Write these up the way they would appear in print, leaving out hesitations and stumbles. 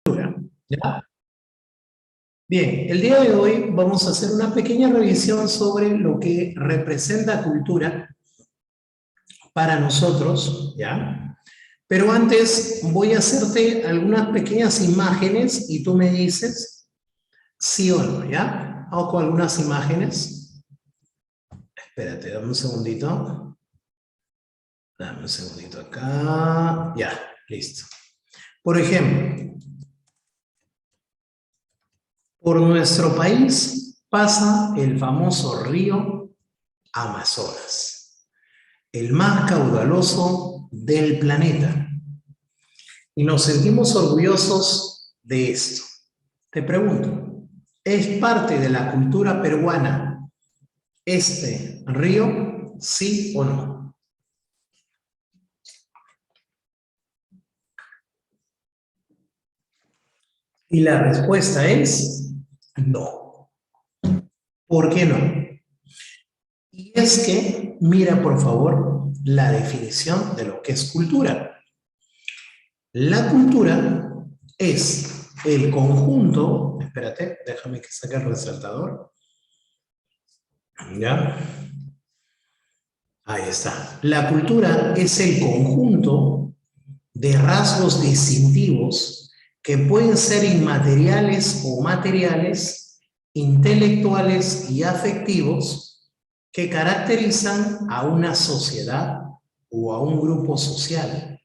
¿Ya? Bien, el día de hoy vamos a hacer una pequeña revisión sobre lo que representa cultura para nosotros, ¿ya? Pero antes voy a hacerte algunas pequeñas imágenes y tú me dices sí o no, ¿ya? Vamos con algunas imágenes. Espérate, dame un segundito. Dame un segundito acá. Ya, listo. Por ejemplo, por nuestro país pasa el famoso río Amazonas, el más caudaloso del planeta. Y nos sentimos orgullosos de esto. Te pregunto, ¿es parte de la cultura peruana este río, sí o no? Y la respuesta es no. ¿Por qué no? Y es que, mira por favor la definición de lo que es cultura. La cultura es el conjunto, espérate, déjame que saque el resaltador. ¿Ya? Ahí está. La cultura es el conjunto de rasgos distintivos que pueden ser inmateriales o materiales, intelectuales y afectivos que caracterizan a una sociedad o a un grupo social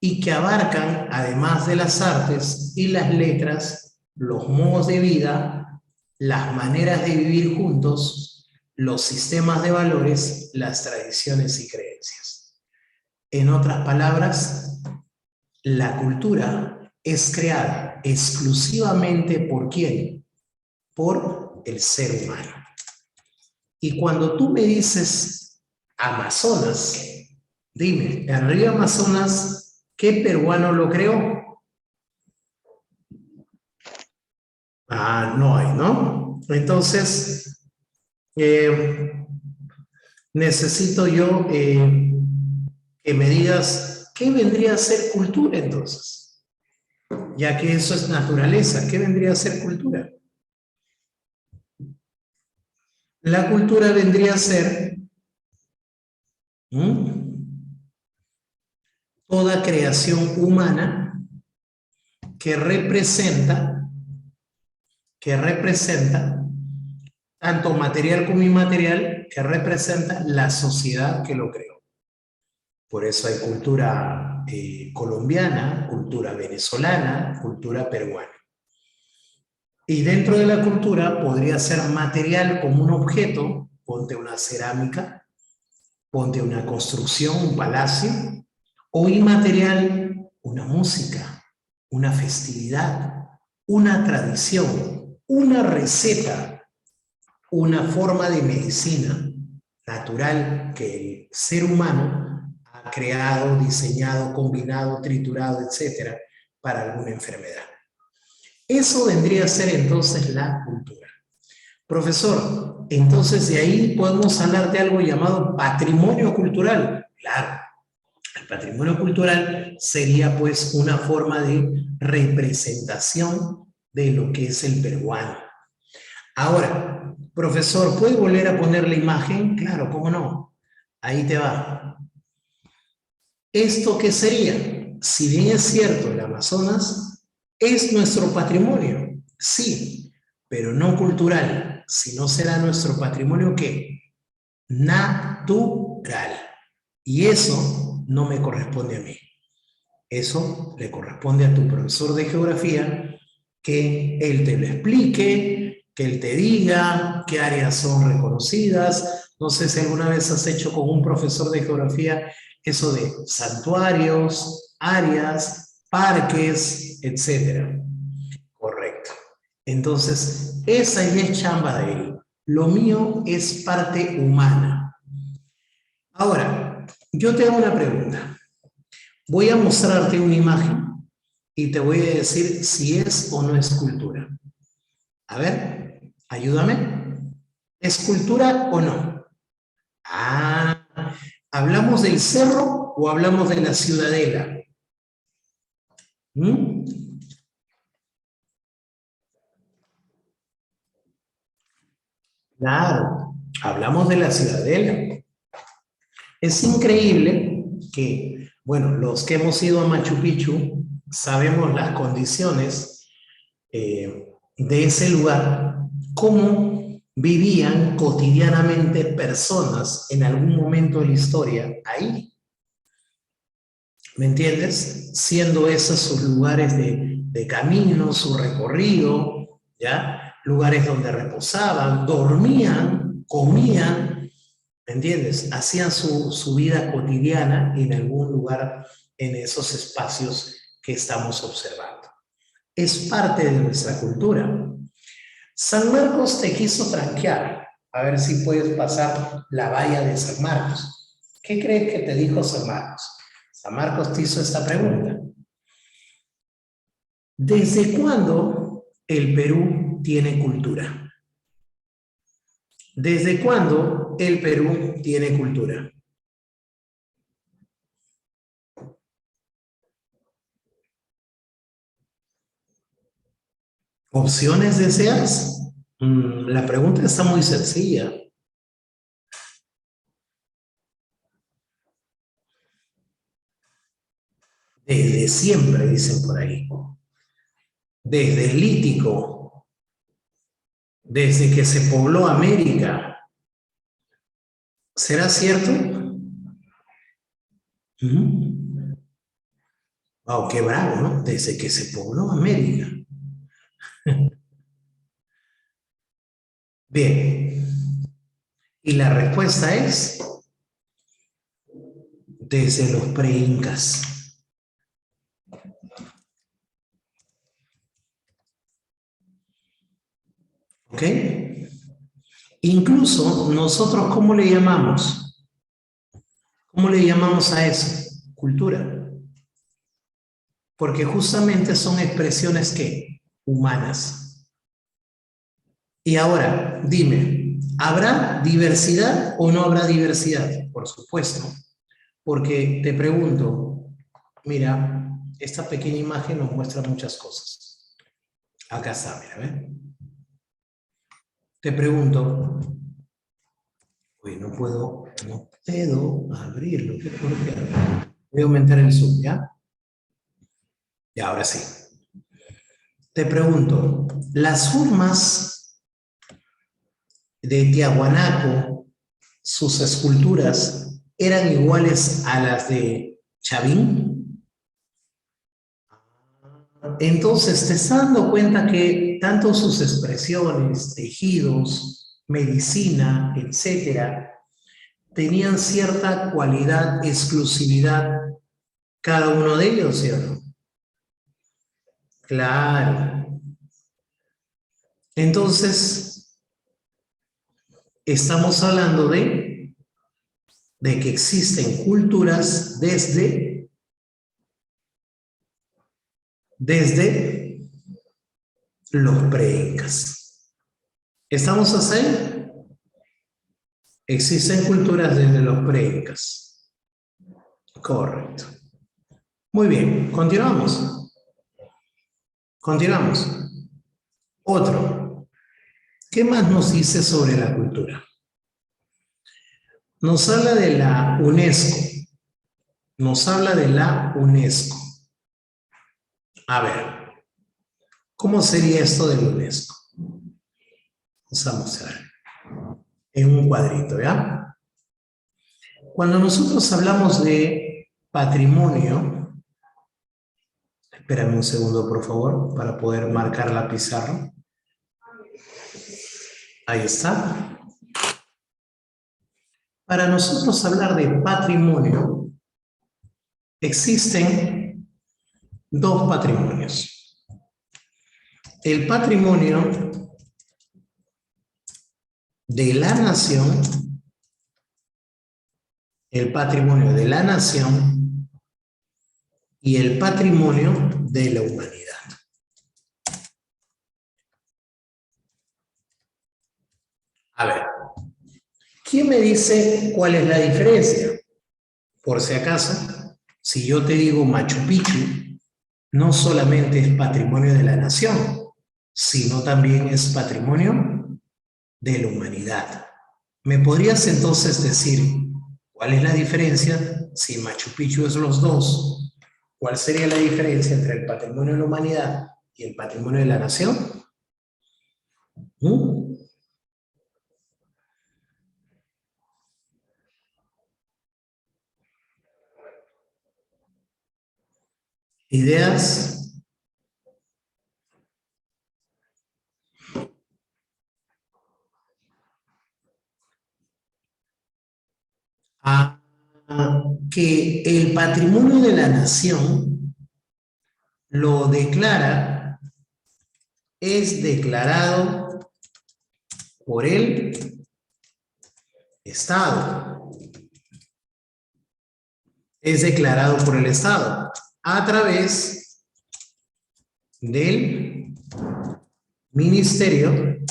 y que abarcan, además de las artes y las letras, los modos de vida, las maneras de vivir juntos, los sistemas de valores, las tradiciones y creencias. En otras palabras, la cultura es creada exclusivamente ¿por quién? Por el ser humano. Y cuando tú me dices Amazonas, dime, ¿el río Amazonas qué peruano lo creó? Ah, no hay, ¿no? Entonces, necesito yo que me digas, ¿qué vendría a ser cultura entonces? Ya que eso es naturaleza, ¿qué vendría a ser cultura? La cultura vendría a ser toda creación humana que representa tanto material como inmaterial, que representa la sociedad que lo creó. Por eso hay cultura colombiana, cultura venezolana, cultura peruana. Y dentro de la cultura podría ser material como un objeto, ponte una cerámica, ponte una construcción, un palacio, o inmaterial, una música, una festividad, una tradición, una receta, una forma de medicina natural que el ser humano ha creado, diseñado, combinado, triturado, etcétera, para alguna enfermedad. Eso vendría a ser entonces la cultura. Profesor, entonces de ahí podemos hablar de algo llamado patrimonio cultural. Claro, el patrimonio cultural sería pues una forma de representación de lo que es el peruano. Ahora, profesor, ¿puede volver a poner la imagen? Claro, ¿cómo no? Ahí te va. ¿Esto qué sería? Si bien es cierto, el Amazonas es nuestro patrimonio, sí, pero no cultural, sino será nuestro patrimonio ¿qué? Natural. Y eso no me corresponde a mí. Eso le corresponde a tu profesor de geografía, que él te lo explique, que él te diga qué áreas son reconocidas. No sé si alguna vez has hecho con un profesor de geografía eso de santuarios, áreas, parques, etc. Correcto. Entonces, esa ya es chamba de él. Lo mío es parte humana. Ahora, yo te hago una pregunta. Voy a mostrarte una imagen y te voy a decir si es o no es cultura. A ver, ayúdame. ¿Es cultura o no? Ah, ¿hablamos del cerro o hablamos de la ciudadela? ¿Mm? Claro, hablamos de la ciudadela. Es increíble que, bueno, los que hemos ido a Machu Picchu sabemos las condiciones de ese lugar, cómo vivían cotidianamente personas en algún momento de la historia ahí. ¿Me entiendes? Siendo esos sus lugares de camino, su recorrido, ¿ya? Lugares donde reposaban, dormían, comían, ¿me entiendes? Hacían su vida cotidiana en algún lugar en esos espacios que estamos observando. Es parte de nuestra cultura. San Marcos te quiso tranquear. A ver si puedes pasar la valla de San Marcos. ¿Qué crees que te dijo San Marcos? San Marcos te hizo esta pregunta. ¿Desde cuándo el Perú tiene cultura? ¿Desde cuándo el Perú tiene cultura? ¿Opciones deseas? La pregunta está muy sencilla. Desde siempre, dicen por ahí. Desde el Lítico, desde que se pobló América. ¿Será cierto? Wow, qué bravo, ¿no? Desde que se pobló América. Bien. Y la respuesta es desde los preincas. ¿Ok? Incluso nosotros, ¿cómo le llamamos? ¿Cómo le llamamos a eso? Cultura. Porque justamente son expresiones que humanas. Y ahora, dime, ¿habrá diversidad o no habrá diversidad? Por supuesto. Porque te pregunto, mira, esta pequeña imagen nos muestra muchas cosas. Acá está, mira, ¿ves? Te pregunto, uy, no puedo abrirlo, ¿qué por qué? Voy a aumentar el zoom, ¿ya? Y ahora sí. Te pregunto, ¿las formas de Tiahuanaco, sus esculturas, eran iguales a las de Chavín? Entonces te estás dando cuenta que tanto sus expresiones, tejidos, medicina, etcétera, tenían cierta cualidad, exclusividad, cada uno de ellos, ¿sí o no? Claro. Entonces, estamos hablando de que existen culturas desde los preincas. ¿Estamos así? Existen culturas desde los preincas. Correcto. Muy bien, continuamos. Continuamos. Otro. ¿Qué más nos dice sobre la cultura? Nos habla de la UNESCO. Nos habla de la UNESCO. A ver, ¿cómo sería esto de la UNESCO? Vamos a mostrar en un cuadrito, ¿ya? Cuando nosotros hablamos de patrimonio, espérame un segundo, por favor, para poder marcar la pizarra. Ahí está. Para nosotros hablar de patrimonio, existen dos patrimonios. El patrimonio de la nación, el patrimonio de la nación y el patrimonio de la humanidad. A ver, ¿quién me dice cuál es la diferencia? Por si acaso, si yo te digo Machu Picchu, no solamente es patrimonio de la nación, sino también es patrimonio de la humanidad. ¿Me podrías entonces decir cuál es la diferencia si Machu Picchu es los dos? ¿Cuál sería la diferencia entre el patrimonio de la humanidad y el patrimonio de la nación? ¿Ideas? Que el patrimonio de la nación lo declara, es declarado por el Estado. Es declarado por el Estado a través del Ministerio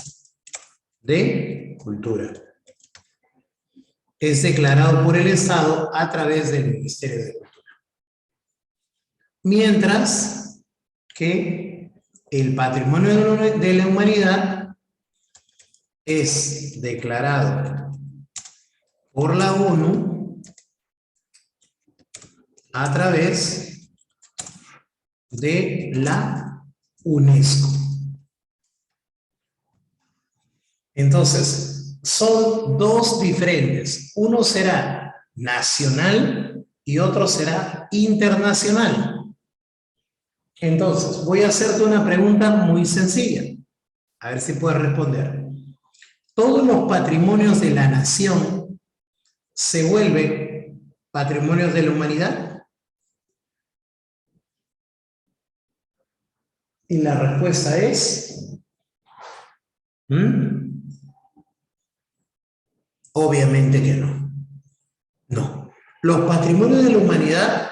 de Cultura. Es declarado por el Estado a través del Ministerio de Cultura. Mientras que el patrimonio de la humanidad es declarado por la ONU a través de la UNESCO. Entonces, son dos diferentes. Uno será nacional y otro será internacional. Entonces, voy a hacerte una pregunta muy sencilla. A ver si puedes responder. ¿Todos los patrimonios de la nación se vuelven patrimonios de la humanidad? Y la respuesta es... Obviamente que no. No. Los patrimonios de la humanidad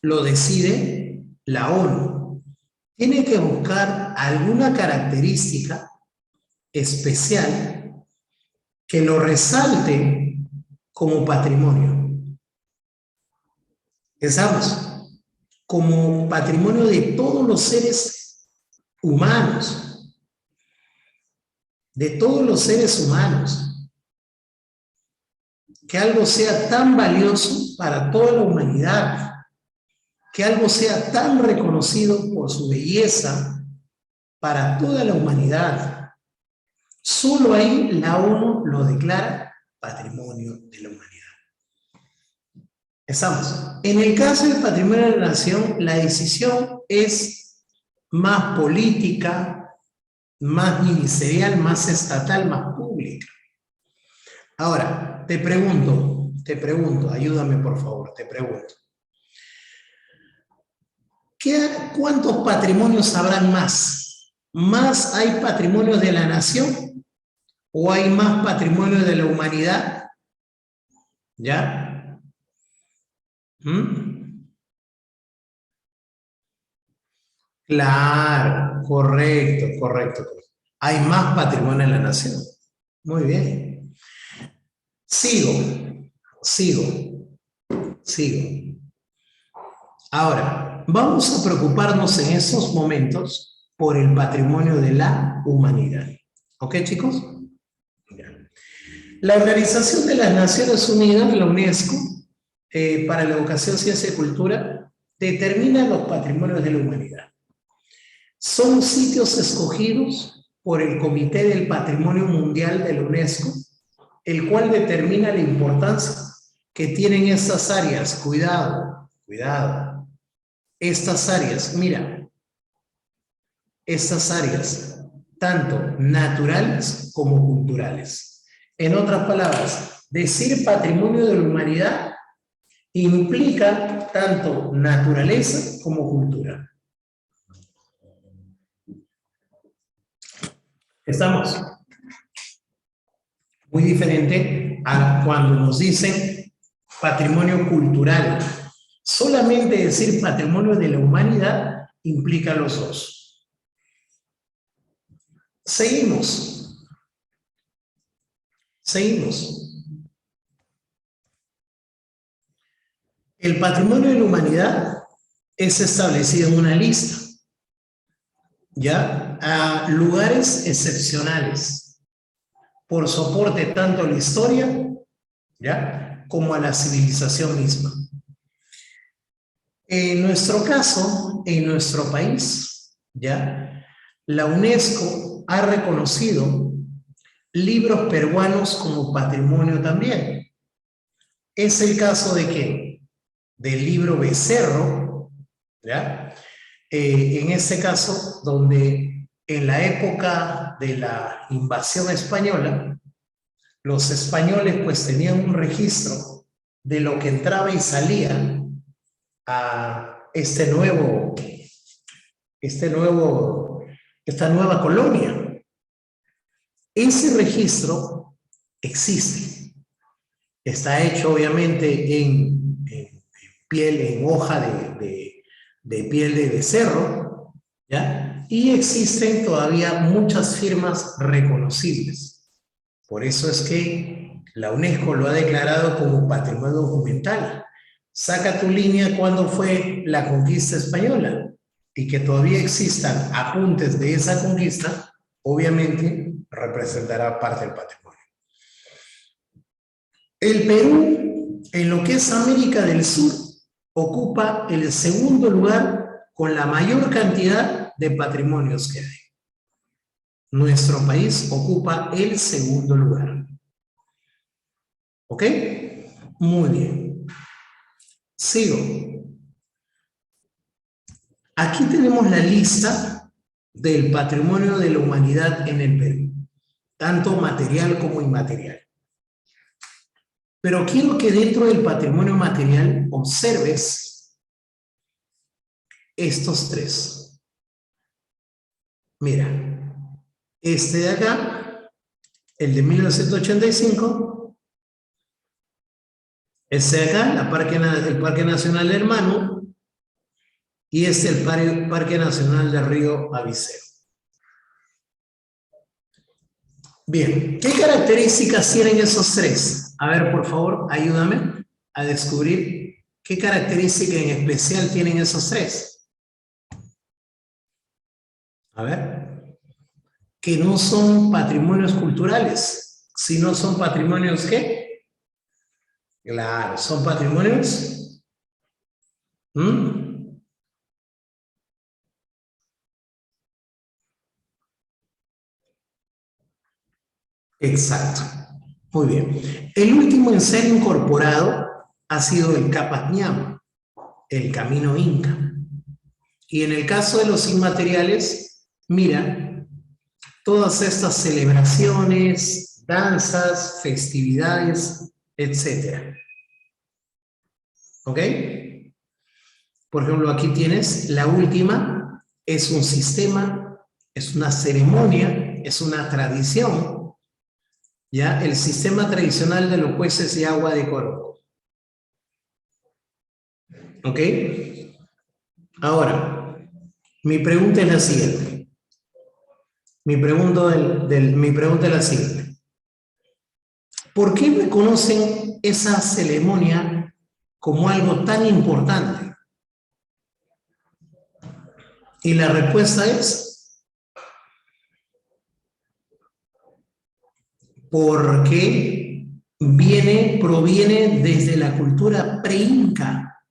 lo decide la ONU. Tiene que buscar alguna característica especial que lo resalte como patrimonio. Pensamos, como patrimonio de todos los seres humanos. De todos los seres humanos. Que algo sea tan valioso para toda la humanidad, que algo sea tan reconocido por su belleza para toda la humanidad. Solo ahí la ONU lo declara patrimonio de la humanidad. Estamos. En el caso del patrimonio de la nación, la decisión es más política, más ministerial, más estatal, más pública. Ahora, te pregunto, ayúdame por favor, te pregunto. ¿Cuántos patrimonios habrán más? ¿Más hay patrimonios de la nación o hay más patrimonios de la humanidad? ¿Ya? Claro, correcto. Hay más patrimonio en la nación. Muy bien. Sigo. Ahora, vamos a preocuparnos en estos momentos por el patrimonio de la humanidad. ¿Ok, chicos? La Organización de las Naciones Unidas, la UNESCO, para la Educación, Ciencia y Cultura, determina los patrimonios de la humanidad. Son sitios escogidos por el Comité del Patrimonio Mundial de la UNESCO, el cual determina la importancia que tienen estas áreas. Cuidado. Estas áreas, mira, estas áreas, tanto naturales como culturales. En otras palabras, decir patrimonio de la humanidad implica tanto naturaleza como cultura. ¿Estamos? Muy diferente a cuando nos dicen patrimonio cultural. Solamente decir patrimonio de la humanidad implica los dos. Seguimos. El patrimonio de la humanidad es establecido en una lista, ¿ya? A lugares excepcionales. por soporte tanto a la historia, ¿ya?, como a la civilización misma. En nuestro caso, en nuestro país, ¿ya?, la UNESCO ha reconocido libros peruanos como patrimonio también. Es el caso de ¿qué? Del libro Becerro, ¿ya? En este caso, donde en la época de la invasión española, los españoles pues tenían un registro de lo que entraba y salía a esta nueva colonia. Ese registro existe. Está hecho obviamente en piel, en hoja de piel de becerro, ¿ya? Y existen todavía muchas firmas reconocibles. Por eso es que la UNESCO lo ha declarado como patrimonio documental. Saca tu línea cuando fue la conquista española y que todavía existan apuntes de esa conquista, obviamente representará parte del patrimonio. El Perú, en lo que es América del Sur, ocupa el segundo lugar con la mayor cantidad de patrimonios que hay. Nuestro país ocupa el segundo lugar. ¿Ok? Muy bien. Sigo. Aquí tenemos la lista del patrimonio de la humanidad en el Perú, tanto material como inmaterial. Pero quiero que dentro del patrimonio material observes estos tres. Mira, este de acá, el de 1985, este de acá, el Parque Nacional del Manu, y este el Parque Nacional del Río Abiseo. Bien, ¿qué características tienen esos tres? A ver, por favor, ayúdame a descubrir qué característica en especial tienen esos tres. A ver, que no son patrimonios culturales, sino son patrimonios ¿qué? Claro, son patrimonios exacto. Muy bien. El último en ser incorporado ha sido el Capas Ñama, el Camino Inca. Y en el caso de los inmateriales, mira, todas estas celebraciones, danzas, festividades, etc. ¿Ok? Por ejemplo, aquí tienes la última, es un sistema, es una ceremonia, es una tradición, ¿ya? El sistema tradicional de los jueces de agua de Coro. ¿Ok? Ahora, mi pregunta es la siguiente. Mi pregunta es la siguiente. ¿Por qué reconocen esa ceremonia como algo tan importante? Y la respuesta es porque proviene desde la cultura pre-inca.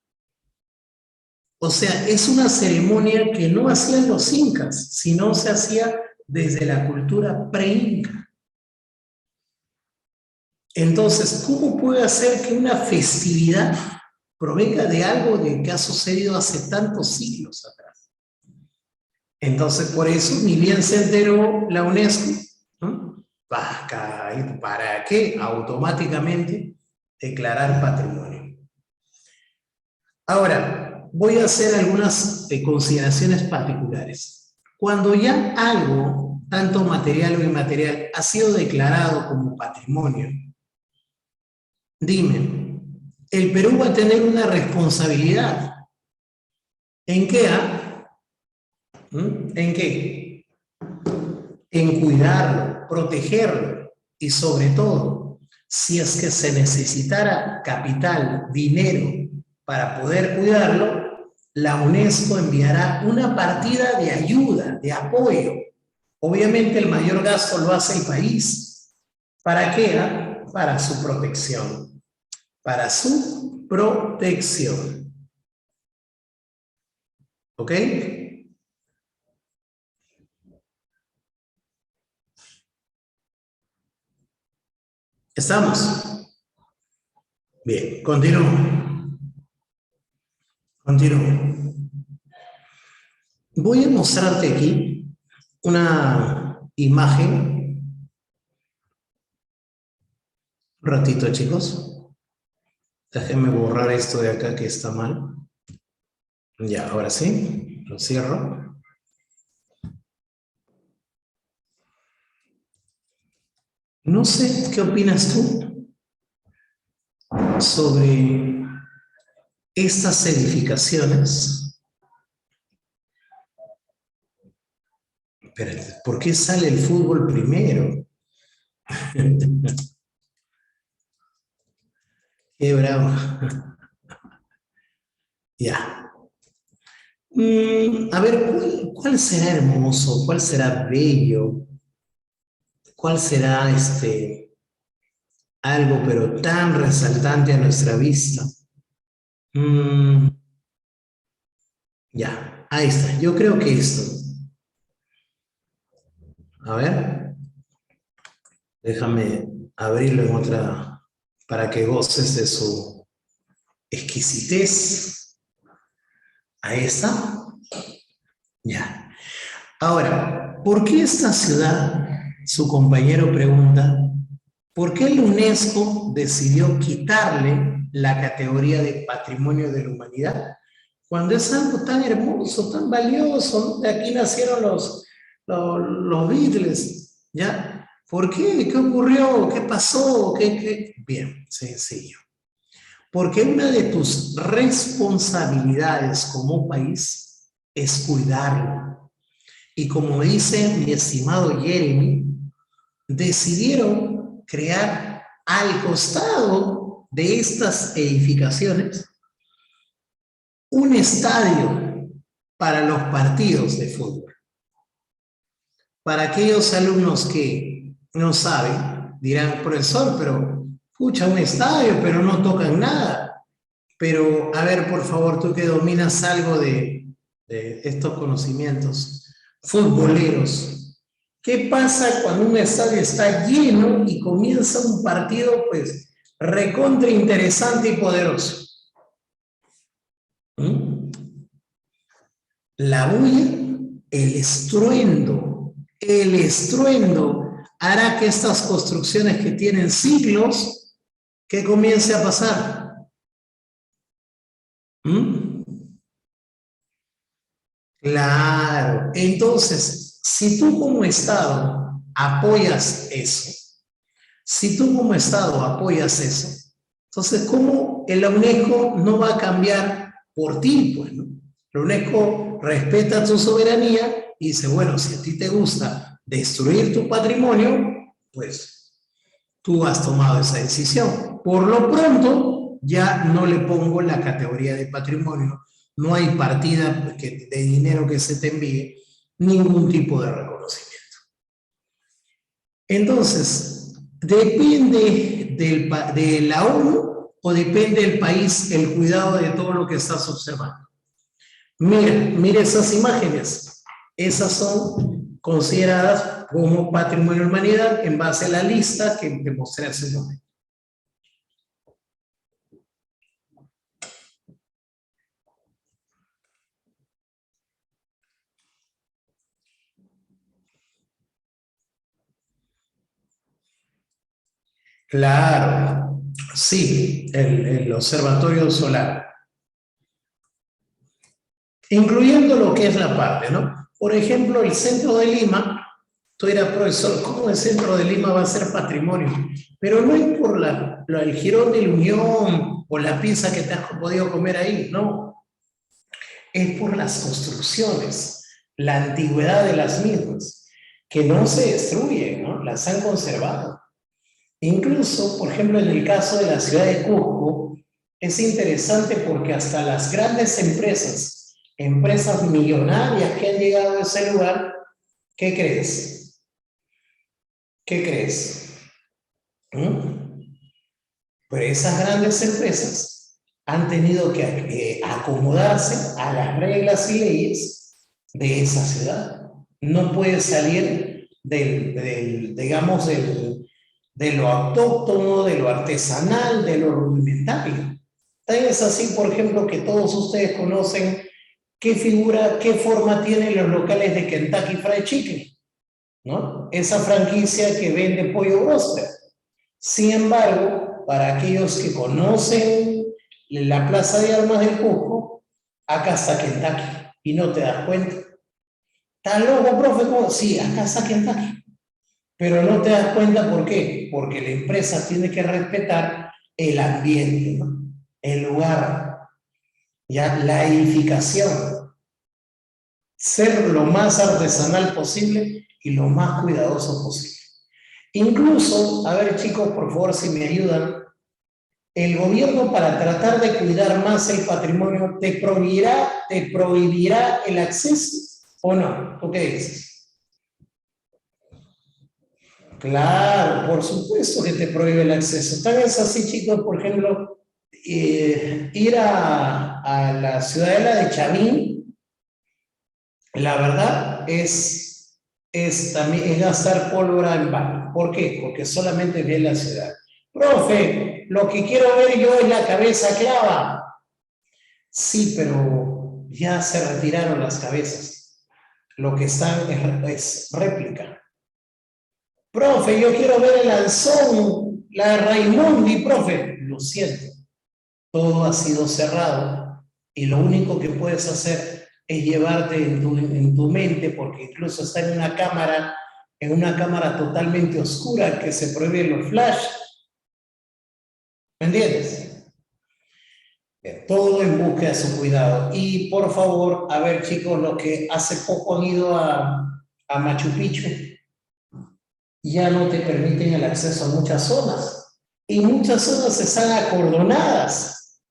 O sea, es una ceremonia que no hacían los incas, sino se hacía desde la cultura pre-inca. Entonces, ¿cómo puede ser que una festividad provenga de algo que ha sucedido hace tantos siglos atrás? Entonces, por eso, ni bien se enteró la UNESCO, ¿no?, ¿para qué automáticamente declarar patrimonio? Ahora, voy a hacer algunas consideraciones particulares. Cuando ya algo, tanto material o inmaterial, ha sido declarado como patrimonio, dime, el Perú va a tener una responsabilidad. ¿En qué? ¿En qué? En cuidarlo, protegerlo y sobre todo, si es que se necesitara capital, dinero para poder cuidarlo, la UNESCO enviará una partida de ayuda, de apoyo. Obviamente el mayor gasto lo hace el país, ¿Para qué? Para su protección. Para su protección. ¿Ok? ¿Estamos? Bien, continúo. Continúo. Voy a mostrarte aquí una imagen. Un ratito, chicos. Déjenme borrar esto de acá que está mal. Ya, ahora sí. Lo cierro. No sé qué opinas tú sobre estas edificaciones. Espérate, ¿por qué sale el fútbol primero? Qué bravo. Ya. A ver, ¿cuál será hermoso? ¿Cuál será bello? ¿Cuál será algo pero tan resaltante a nuestra vista? Mm, ya, ahí está. Yo creo que esto. A ver, déjame abrirlo en otra para que goces de su exquisitez. Ahí está. Ya. Ahora, ¿por qué esta ciudad, su compañero pregunta, por qué la UNESCO decidió quitarle la categoría de Patrimonio de la Humanidad? Cuando es algo tan hermoso, tan valioso, ¿no? De aquí nacieron los Beatles, ¿ya? ¿Por qué? ¿Qué ocurrió? ¿Qué pasó? ¿Qué? Bien, sencillo. Porque una de tus responsabilidades como país es cuidarlo. Y como dice mi estimado Jeremy, decidieron crear al costado de estas edificaciones un estadio para los partidos de fútbol. Para aquellos alumnos que no saben, dirán, profesor, pero escucha un estadio, pero no tocan nada. Pero, a ver, por favor, tú que dominas algo de estos conocimientos futboleros, ¿qué pasa cuando un estadio está lleno y comienza un partido, pues, recontra interesante y poderoso? ¿Mm? La bulla, el estruendo hará que estas construcciones que tienen siglos, que comience a pasar. ¿Mm? Claro. Entonces, si tú como Estado apoyas eso, si tú como Estado apoyas eso, entonces, ¿cómo la UNESCO no va a cambiar por ti? Pues, ¿no? La UNESCO respeta tu soberanía y dice, bueno, si a ti te gusta destruir tu patrimonio, pues tú has tomado esa decisión. Por lo pronto, ya no le pongo la categoría de patrimonio, no hay partida de dinero que se te envíe, ningún tipo de reconocimiento. Entonces, ¿depende de la ONU o depende del país el cuidado de todo lo que estás observando? Mira esas imágenes. Esas son consideradas como patrimonio de la humanidad en base a la lista que te mostré hace un momento. Claro, sí, el observatorio solar, incluyendo lo que es la parte, ¿no? Por ejemplo, el centro de Lima, tú dirás, profesor, ¿cómo el centro de Lima va a ser patrimonio? Pero no es por el jirón de la Unión o la pizza que te has podido comer ahí, no. Es por las construcciones, la antigüedad de las mismas, que no se destruyen, ¿no? Las han conservado. Incluso, por ejemplo, en el caso de la ciudad de Cusco, es interesante porque hasta las grandes empresas, empresas millonarias que han llegado a ese lugar, ¿qué crees? ¿Qué crees? ¿Mm? Pero esas grandes empresas han tenido que acomodarse a las reglas y leyes de esa ciudad. No puede salir digamos, de lo autóctono, de lo artesanal, de lo rudimentario. Tal es así, por ejemplo, que todos ustedes conocen qué figura, qué forma tienen los locales de Kentucky Fried Chicken, ¿no? Esa franquicia que vende pollo bróster. Sin embargo, para aquellos que conocen la Plaza de Armas del Cusco, acá está Kentucky y no te das cuenta. ¿Estás loco, profe? ¿Cómo? Sí, acá está Kentucky. Pero no te das cuenta, ¿por qué? Porque la empresa tiene que respetar el ambiente, ¿no? El lugar, ya la edificación, ser lo más artesanal posible y lo más cuidadoso posible. Incluso, a ver chicos, por favor, si me ayudan, el gobierno, para tratar de cuidar más el patrimonio, te prohibirá el acceso o no. ¿Tú qué dices? Claro, por supuesto que te prohíbe el acceso. Tal es así, chicos, por ejemplo, ir a la ciudadela de Chavín, la verdad es también es gastar pólvora en vano. ¿Por qué? Porque solamente ve la ciudad. Profe, lo que quiero ver yo es la cabeza clava. Sí, pero ya se retiraron las cabezas. Lo que están es réplica. Profe, yo quiero ver el Anzón, la Raimundi, profe. Lo siento, todo ha sido cerrado y lo único que puedes hacer es llevarte en tu mente, porque incluso está en una cámara totalmente oscura que se prohíben los flash. ¿Me entiendes? Todo en busca de su cuidado. Y por favor, a ver chicos, los que hace poco han ido a Machu Picchu, ya no te permiten el acceso a muchas zonas. Y muchas zonas están acordonadas.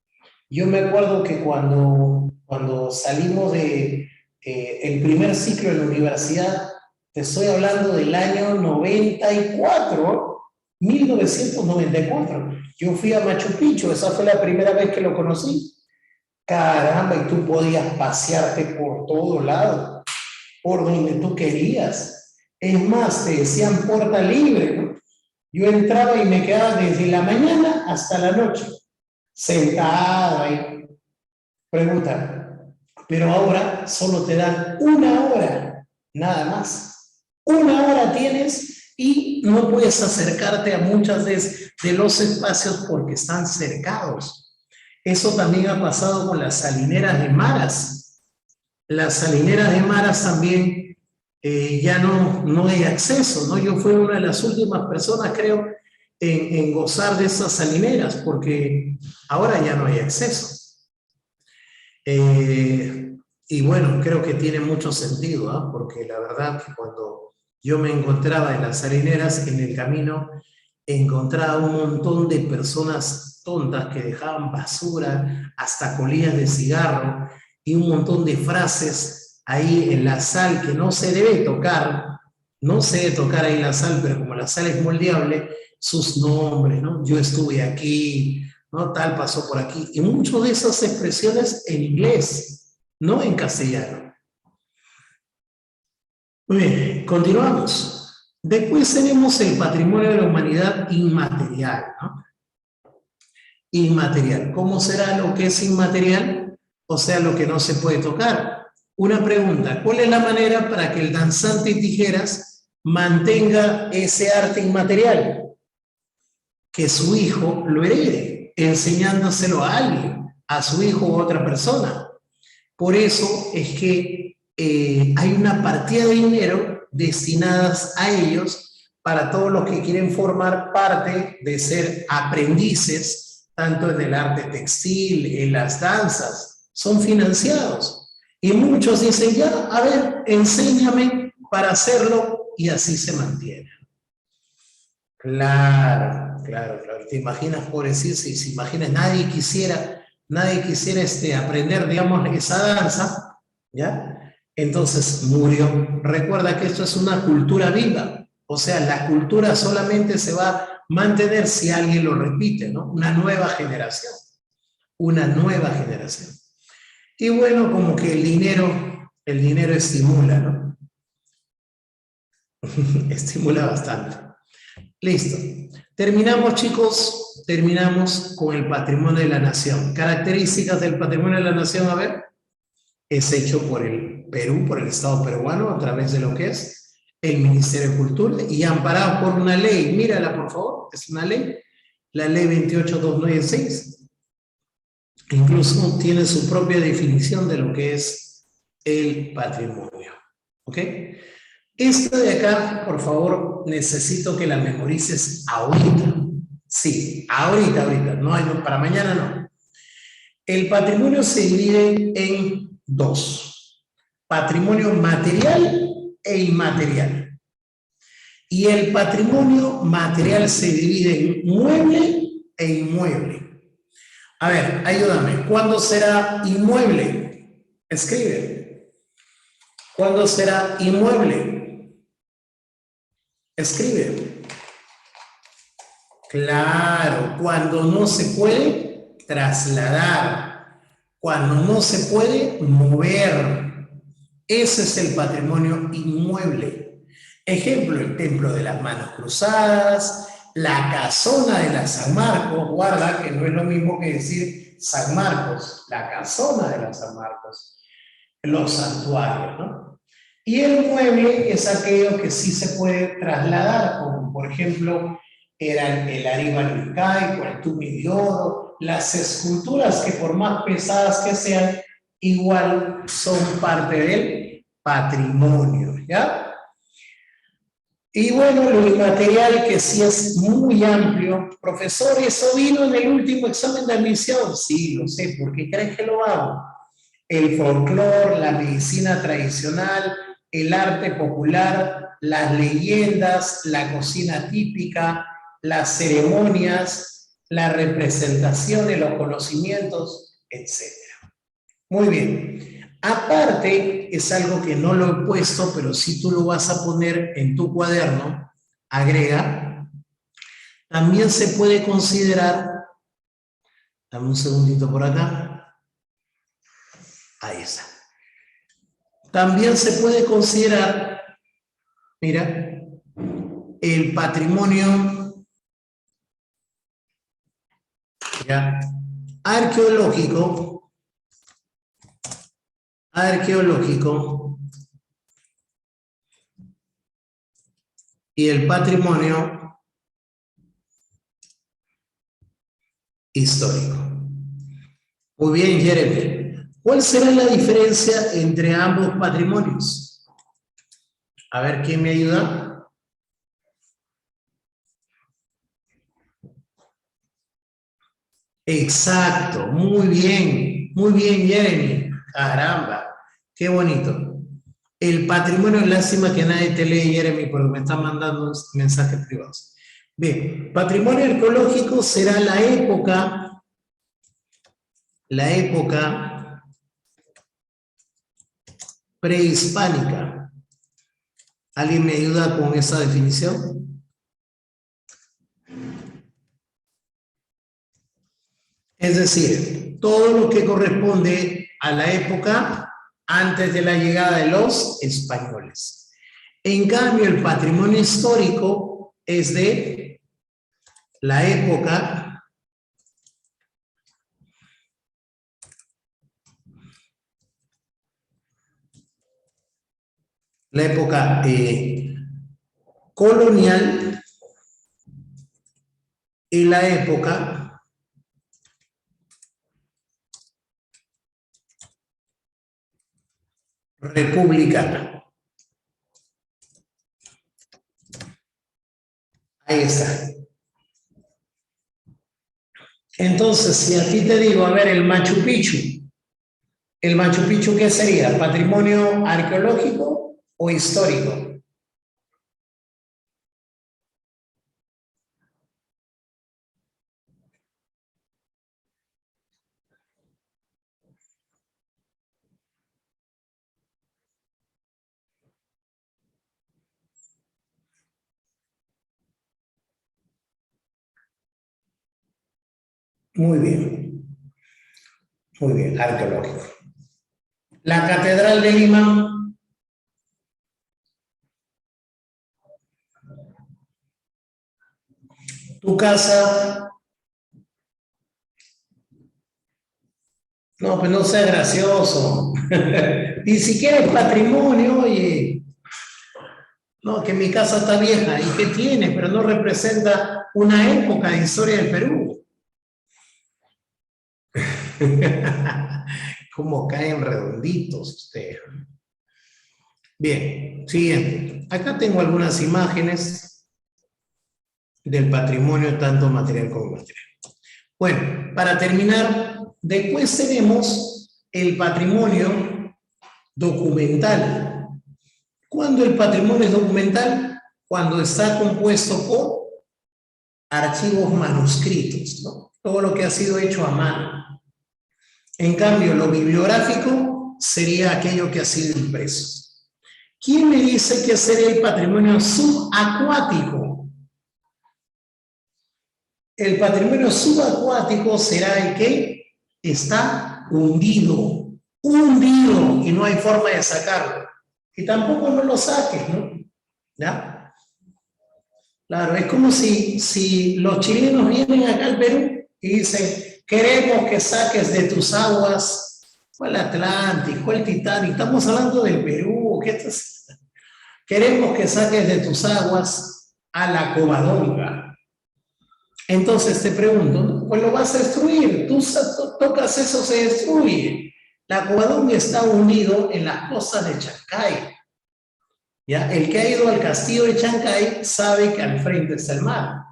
Yo me acuerdo que cuando salimos de el primer ciclo en la universidad, te estoy hablando del año 94, 1994. Yo fui a Machu Picchu, esa fue la primera vez que lo conocí. Caramba, y tú podías pasearte por todo lado, por donde tú querías. Es más, te decían puerta libre, ¿no? Yo entraba y me quedaba desde la mañana hasta la noche, sentado ahí. Pregunta, pero ahora solo te dan una hora, nada más. Una hora tienes y no puedes acercarte a muchas de los espacios porque están cercados. Eso también ha pasado con las salineras de Maras. Las salineras de Maras también ya no hay acceso, ¿no? Yo fui una de las últimas personas, creo, en gozar de esas salineras porque ahora ya no hay acceso. Y bueno, creo que tiene mucho sentido, ¿eh? Porque la verdad que cuando yo me encontraba en las salineras, en el camino, encontraba un montón de personas tontas que dejaban basura, hasta colillas de cigarro, y un montón de frases ahí en la sal que no se debe tocar, no se debe tocar ahí la sal, pero como la sal es moldeable, sus nombres, ¿no? Yo estuve aquí, ¿no? Tal pasó por aquí. Y muchas de esas expresiones en inglés, no en castellano. Muy bien, continuamos. Después tenemos el patrimonio de la humanidad inmaterial, ¿no? Inmaterial. ¿Cómo será lo que es inmaterial? O sea, lo que no se puede tocar. Una pregunta, ¿cuál es la manera para que el danzante y tijeras mantenga ese arte inmaterial? Que su hijo lo herede, enseñándoselo a alguien, a su hijo u otra persona. Por eso es que hay una partida de dinero destinadas a ellos para todos los que quieren formar parte de ser aprendices, tanto en el arte textil, en las danzas, son financiados. Y muchos dicen, ya, a ver, enséñame para hacerlo, y así se mantiene. Claro, claro, claro. Te imaginas, pobrecito, si se imagina, nadie quisiera aprender, digamos, esa danza, ¿ya? Entonces murió. Recuerda que esto es una cultura viva, o sea, la cultura solamente se va mantener si alguien lo repite, ¿no? Una nueva generación, una nueva generación. Y bueno, como que el dinero estimula, ¿no? Estimula bastante. Listo. Terminamos, chicos, terminamos con el patrimonio de la nación. Características del patrimonio de la nación, a ver, es hecho por el Perú, por el Estado peruano, a través de lo que es el Ministerio de Cultura y amparado por una ley. Mírala, por favor, es una ley, la ley 28296. Incluso tiene su propia definición de lo que es el patrimonio. ¿Ok? Esto de acá, por favor, necesito que la memorices ahorita. Sí, ahorita, no hay, para mañana no. El patrimonio se divide en dos: patrimonio material e inmaterial. Y el patrimonio material se divide en mueble e inmueble. A ver, ayúdame. ¿Cuándo será inmueble? Escribe. ¿Cuándo será inmueble? Escribe. Claro, cuando no se puede trasladar, cuando no se puede mover. Ese es el patrimonio inmueble. Ejemplo, el templo de las manos cruzadas, la casona de la San Marcos, guarda que no es lo mismo que decir San Marcos, la casona de la San Marcos, los santuarios, ¿no? Y el mueble es aquello que sí se puede trasladar, como por ejemplo era el aríbal incaico, el tumi de oro, las esculturas que por más pesadas que sean, igual son parte del patrimonio, ¿ya? Y bueno, lo inmaterial que sí es muy amplio. Profesor, ¿eso vino en el último examen de admisión? Sí, lo sé. ¿Por qué crees que lo hago? El folclore, la medicina tradicional, el arte popular, las leyendas, la cocina típica, las ceremonias, la representación de los conocimientos, etc. Muy bien. Aparte, es algo que no lo he puesto, pero si tú lo vas a poner en tu cuaderno, agrega, también se puede considerar, dame un segundito por acá, ahí está. También se puede considerar, mira, el patrimonio ya, arqueológico, y el patrimonio histórico. Muy bien, Jeremy. ¿Cuál será la diferencia entre ambos patrimonios? A ver, ¿quién me ayuda? Exacto, muy bien, Jeremy. Caramba, qué bonito. El patrimonio, lástima que nadie te lee, Jeremy, porque me están mandando mensajes privados. Bien, patrimonio arqueológico será la época prehispánica. ¿Alguien me ayuda con esa definición? Es decir, todo lo que corresponde a la época antes de la llegada de los españoles. En cambio, el patrimonio histórico es de la época colonial y la época republicana. Ahí está. Entonces, si a ti te digo, a ver, ¿el Machu Picchu qué sería? ¿Patrimonio arqueológico o histórico? Muy bien. Muy bien, arqueológico. La Catedral de Lima. Tu casa. No, pues no sea gracioso. Ni siquiera es patrimonio, oye. No, que mi casa está vieja. ¿Y qué tiene? Pero no representa una época de historia del Perú. ¿Cómo caen redonditos ustedes? Bien, siguiente. Acá tengo algunas imágenes del patrimonio, tanto material como inmaterial. Bueno, para terminar, después tenemos el patrimonio documental. ¿Cuándo el patrimonio es documental? Cuando está compuesto por archivos manuscritos, ¿no? Todo lo que ha sido hecho a mano. En cambio, lo bibliográfico sería aquello que ha sido impreso. ¿Quién me dice que sería el patrimonio subacuático? El patrimonio subacuático será el que está hundido, y no hay forma de sacarlo. Y tampoco no lo saques, ¿no? ¿Ya? Claro, es como si los chilenos vienen acá al Perú y dicen, queremos que saques de tus aguas, o el Atlántico, o el Titanic, estamos hablando del Perú, queremos que saques de tus aguas a la Covadonga. Entonces te pregunto, pues lo vas a destruir, tú tocas eso, se destruye. La Covadonga está unido en las costas de Chancay. ¿Ya? El que ha ido al castillo de Chancay sabe que al frente está el mar.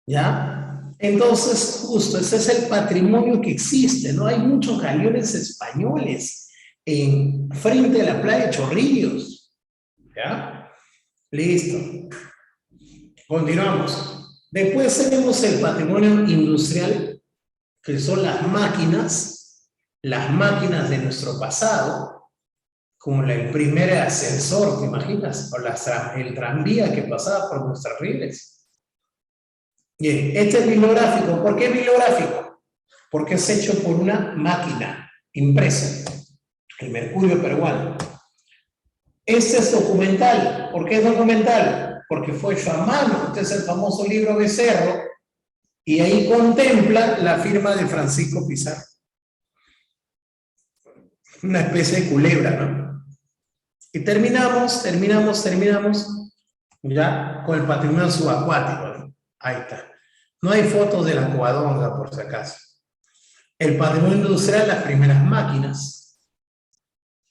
¿Ya? Entonces, justo, ese es el patrimonio que existe, ¿no? Hay muchos galeones españoles en frente a la playa de Chorrillos. ¿Ya? Listo. Continuamos. Después tenemos el patrimonio industrial, que son las máquinas de nuestro pasado, como el primer ascensor, ¿te imaginas? O el tranvía que pasaba por nuestras rieles. Bien, este es bibliográfico. ¿Por qué bibliográfico? Porque es hecho por una máquina, impreso, el mercurio peruano. Este es documental. ¿Por qué es documental? Porque fue hecho a mano. Este es el famoso libro Becerro, y ahí contempla la firma de Francisco Pizarro. Una especie de culebra, ¿no? Y terminamos ya con el patrimonio subacuático, ¿no? Ahí está. No hay fotos de la Covadonga, por si acaso. El patrimonio industrial, las primeras máquinas.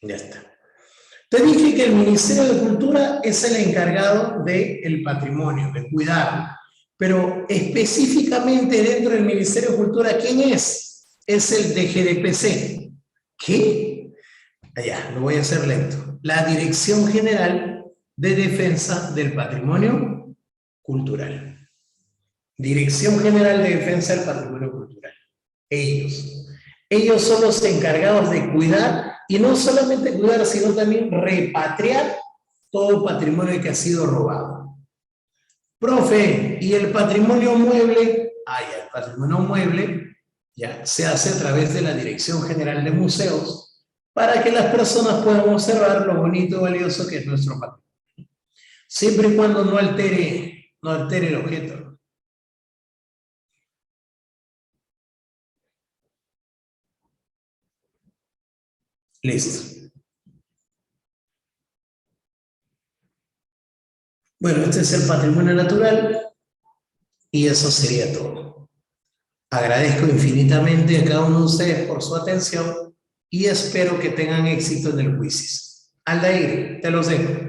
Ya está. Te dije que el Ministerio de Cultura es el encargado del patrimonio, de cuidarlo. Pero específicamente dentro del Ministerio de Cultura, ¿quién es? Es el DGDPC. ¿Qué? Allá, lo voy a hacer lento. La Dirección General de Defensa del Patrimonio Cultural. Dirección General de Defensa del Patrimonio Cultural. Ellos son los encargados de cuidar, y no solamente cuidar, sino también repatriar todo patrimonio que ha sido robado. Profe, ¿y el patrimonio mueble? El patrimonio mueble ya se hace a través de la Dirección General de Museos, para que las personas puedan observar lo bonito y valioso que es nuestro patrimonio. Siempre y cuando no altere el objeto. Listo. Bueno, este es el patrimonio natural y eso sería todo. Agradezco infinitamente a cada uno de ustedes por su atención y espero que tengan éxito en el quiz. Aldair, te los dejo.